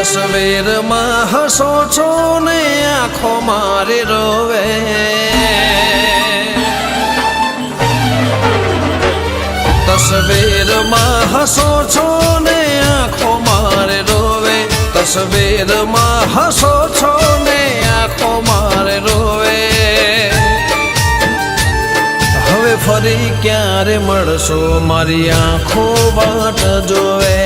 તસવીરમાં હસો છો ને આંખો મારી રોવે, તસવીરમાં હસો છો ને આંખો મારે રોવે, તસવીરમાં હસો છો ને આંખો મારે રોવે. હવે ફરી ક્યારે મળશો મારી આંખો વાટ જોવે,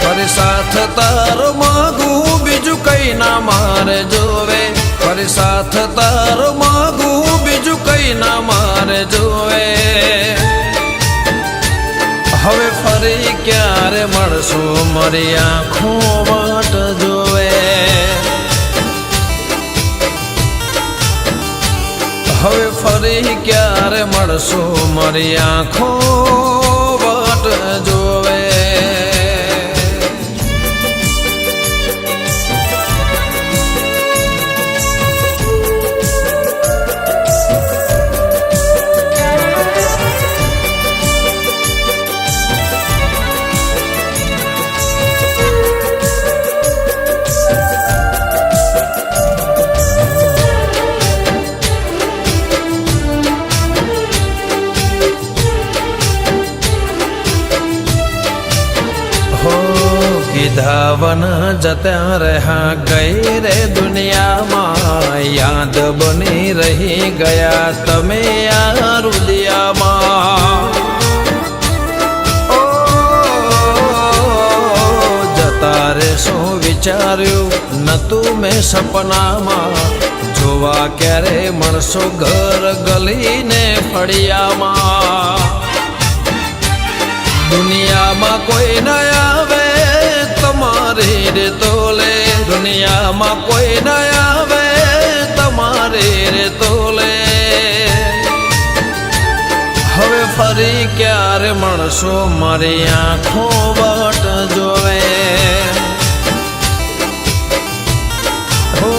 ફરી સાથ તારો માગું બીજું કઈ ના મારે જોવે, ફરી સાથ તારો માગું બીજું કઈ ના મારે જોવે. હવે ફરી ક્યારે મળશો મારી આંખો વાટ જોવે, હવે ફરી ક્યારે મળશો મારી આંખો વાટ જોવે. ધાવન જતા રહ્યા ગઈ રે દુનિયામાં, યાદ બની રહી ગયા તમે આ રુદિયામાં. જતા રે શું વિચાર્યું નતું મેં સપનામાં, જોવા ક્યારે મળશો ઘર ગલીને ફળિયામાં. દુનિયામાં કોઈ ન આવે તમારી રે તોલે, દુનિયામાં કોઈ ન આવે તમારી રે તોલે. હવે ફરી ક્યારે મળશો મારી આંખો વાટ જોવે, હો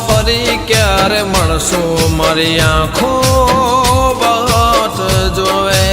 ફરી ક્યારે મળશો મારી આંખો વાટ જોવે.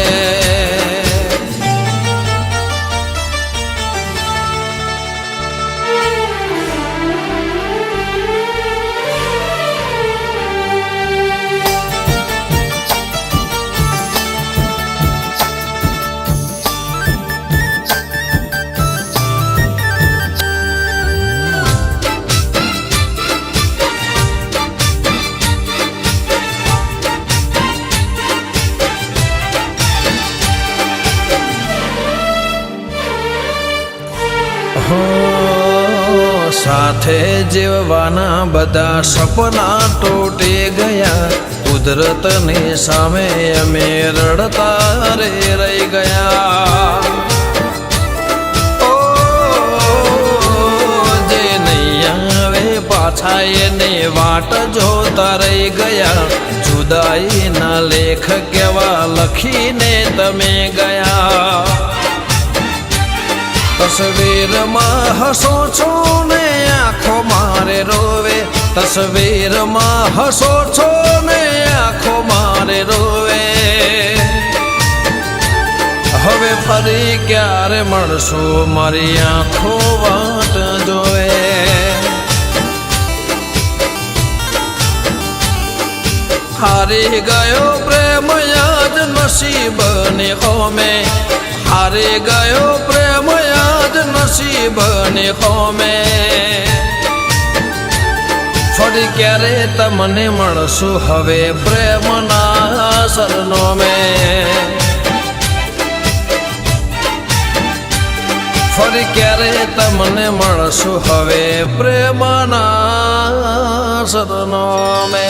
સાથે જીવવાના બધા સપના તૂટી ગયા, કુદરતની સામે અમે રડતા રે રહી ગયા. ઓ જે નહીં આવે પાછા એની વાટ જોતા રહી ગયા, જુદાઈના લેખ કેવા લખીને તમે ગયા. તસવીરમાં હસો છો ને આંખો મારે રોવે, તસવીરમાં હસો છો ને આંખો મારે રોવે. હવે ફરી ક્યારે મળશો મારી આંખો વાટ જોવે, હારી ગયો પ્રેમ યાદ નસીબને હોમે, હારી ગયો પ્રેમ યાદ નસીબને હોમે. ફરી ક્યારે તમને મળશું હવે પ્રેમના સરનોમે, ફરી ક્યારે તમને મળશું હવે પ્રેમના સરનોમે.